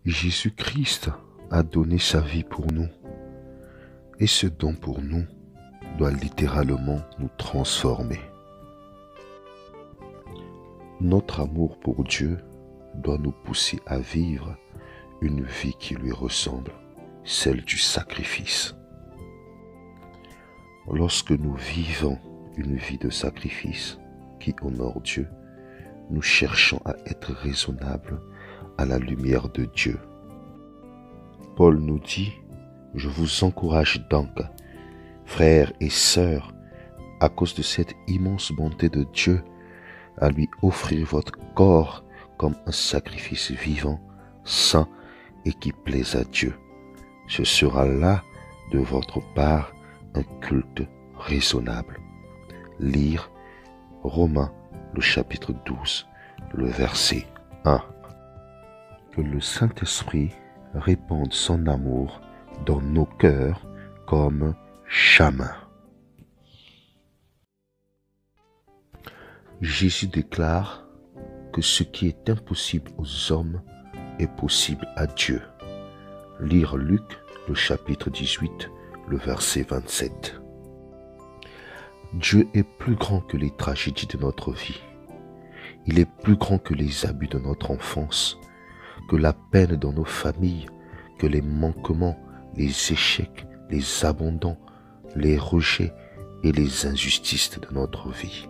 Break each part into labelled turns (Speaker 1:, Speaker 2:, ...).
Speaker 1: Jésus-Christ a donné sa vie pour nous, et ce don pour nous doit littéralement nous transformer. Notre amour pour Dieu doit nous pousser à vivre une vie qui lui ressemble, celle du sacrifice. Lorsque nous vivons une vie de sacrifice qui honore Dieu, nous cherchons à être raisonnables à la lumière de Dieu. Paul nous dit, « Je vous encourage donc, frères et sœurs, à cause de cette immense bonté de Dieu, à lui offrir votre corps comme un sacrifice vivant, saint et qui plaise à Dieu. Ce sera là, de votre part, un culte raisonnable. » Lire Romains, le chapitre 12, le verset 1. Que le Saint-Esprit répande son amour dans nos cœurs comme jamais. Jésus déclare que ce qui est impossible aux hommes est possible à Dieu. Lire Luc, le chapitre 18, le verset 27. Dieu est plus grand que les tragédies de notre vie. Il est plus grand que les abus de notre enfance, que la peine dans nos familles, que les manquements, les échecs, les abandons, les rejets et les injustices de notre vie.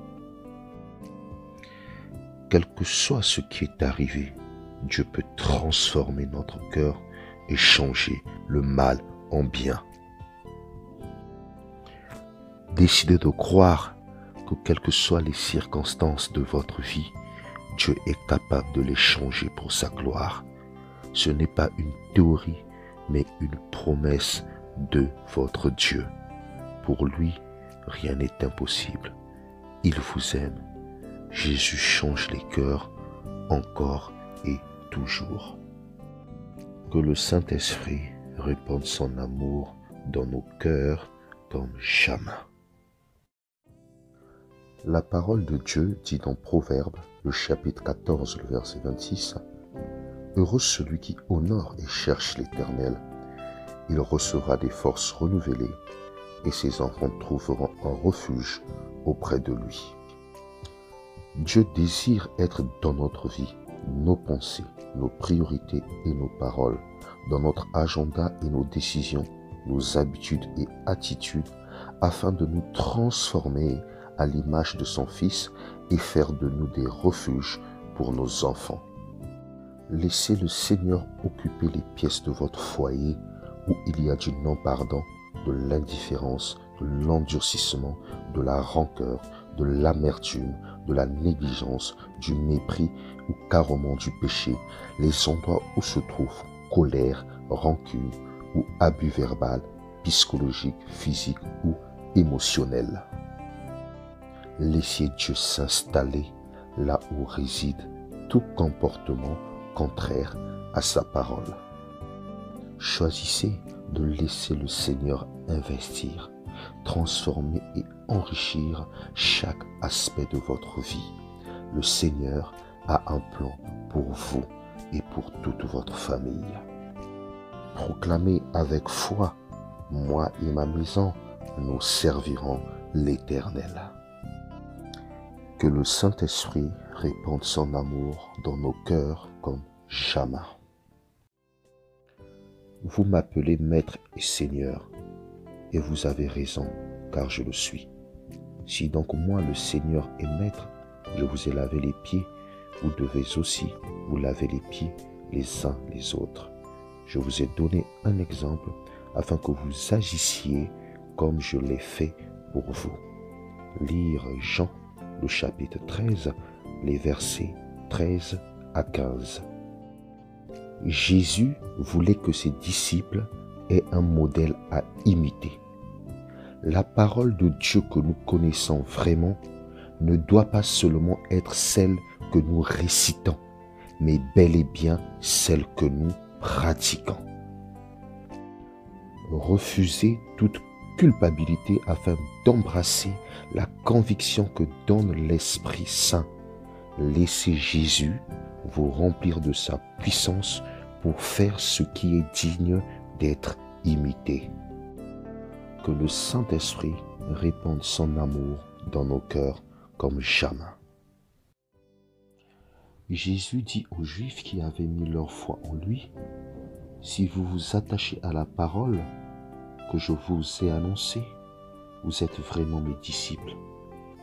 Speaker 1: Quel que soit ce qui est arrivé, Dieu peut transformer notre cœur et changer le mal en bien. Décidez de croire que quelles que soient les circonstances de votre vie, Dieu est capable de les changer pour sa gloire. Ce n'est pas une théorie, mais une promesse de votre Dieu. Pour lui, rien n'est impossible. Il vous aime. Jésus change les cœurs encore et toujours. Que le Saint-Esprit répande son amour dans nos cœurs comme jamais. La parole de Dieu dit dans Proverbes, le chapitre 14, le verset 26, « Heureux celui qui honore et cherche l'Éternel. Il recevra des forces renouvelées et ses enfants trouveront un refuge auprès de lui. » Dieu désire être dans notre vie, nos pensées, nos priorités et nos paroles, dans notre agenda et nos décisions, nos habitudes et attitudes, afin de nous transformer à l'image de son Fils et faire de nous des refuges pour nos enfants. Laissez le Seigneur occuper les pièces de votre foyer où il y a du non-pardon, de l'indifférence, de l'endurcissement, de la rancœur, de l'amertume, de la négligence, du mépris ou carrément du péché, les endroits où se trouvent colère, rancune ou abus verbal, psychologique, physique ou émotionnel. Laissez Dieu s'installer là où réside tout comportement contraire à sa parole. Choisissez de laisser le Seigneur investir, transformer et enrichir chaque aspect de votre vie. Le Seigneur a un plan pour vous et pour toute votre famille. Proclamez avec foi, « Moi et ma maison, nous servirons l'Éternel. » Que le Saint-Esprit répande son amour dans nos cœurs comme jamais. Vous m'appelez Maître et Seigneur, et vous avez raison, car je le suis. Si donc moi, le Seigneur et Maître, je vous ai lavé les pieds, vous devez aussi vous laver les pieds les uns les autres. Je vous ai donné un exemple afin que vous agissiez comme je l'ai fait pour vous. Lire Jean, le chapitre 13, les versets 13 à 15. Jésus voulait que ses disciples aient un modèle à imiter. La parole de Dieu que nous connaissons vraiment ne doit pas seulement être celle que nous récitons, mais bel et bien celle que nous pratiquons. Refusez toute culpabilité afin d'embrasser la conviction que donne l'Esprit Saint. Laissez Jésus vous remplir de sa puissance pour faire ce qui est digne d'être imité. Que le Saint-Esprit répande son amour dans nos cœurs comme jamais. Jésus dit aux Juifs qui avaient mis leur foi en lui, « Si vous vous attachez à la parole que je vous ai annoncée, vous êtes vraiment mes disciples.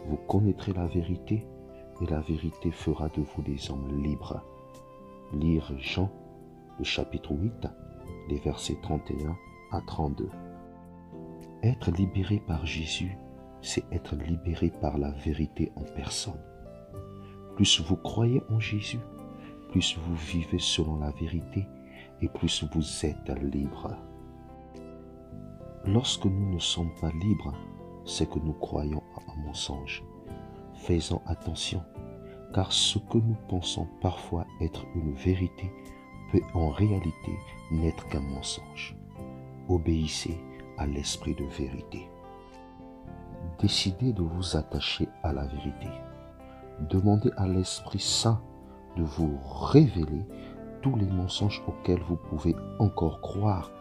Speaker 1: Vous connaîtrez la vérité et la vérité fera de vous des hommes libres. » Lire Jean, le chapitre 8, les versets 31 à 32. Être libéré par Jésus, c'est être libéré par la vérité en personne. Plus vous croyez en Jésus, plus vous vivez selon la vérité et plus vous êtes libre. Lorsque nous ne sommes pas libres, c'est que nous croyons à un mensonge. Faisons attention, car ce que nous pensons parfois être une vérité peut en réalité n'être qu'un mensonge. Obéissez à l'esprit de vérité. Décidez de vous attacher à la vérité. Demandez à l'Esprit Saint de vous révéler tous les mensonges auxquels vous pouvez encore croire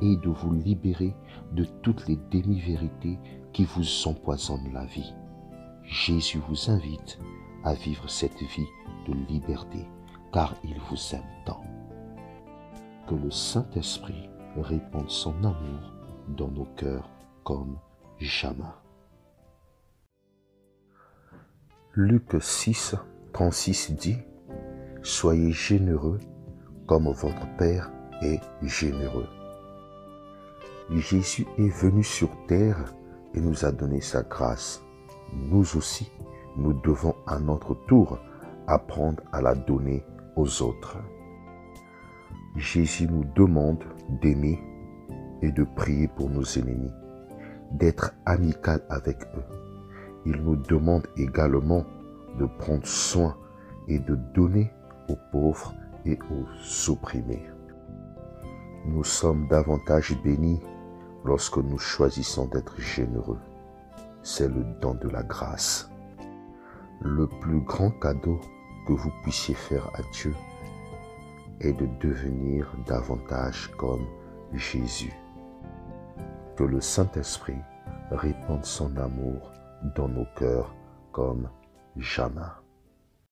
Speaker 1: et de vous libérer de toutes les demi-vérités qui vous empoisonnent la vie. Jésus vous invite à vivre cette vie de liberté, car il vous aime tant. Que le Saint-Esprit répande son amour dans nos cœurs comme jamais. Luc 6, 36 dit « Soyez généreux comme votre Père est généreux. » Jésus est venu sur terre et nous a donné sa grâce. Nous aussi, nous devons à notre tour apprendre à la donner aux autres. Jésus nous demande d'aimer et de prier pour nos ennemis, d'être amical avec eux. Il nous demande également de prendre soin et de donner aux pauvres et aux opprimés. Nous sommes davantage bénis lorsque nous choisissons d'être généreux. C'est le don de la grâce. Le plus grand cadeau que vous puissiez faire à Dieu est de devenir davantage comme Jésus. Que le Saint-Esprit répande son amour dans nos cœurs comme jamais.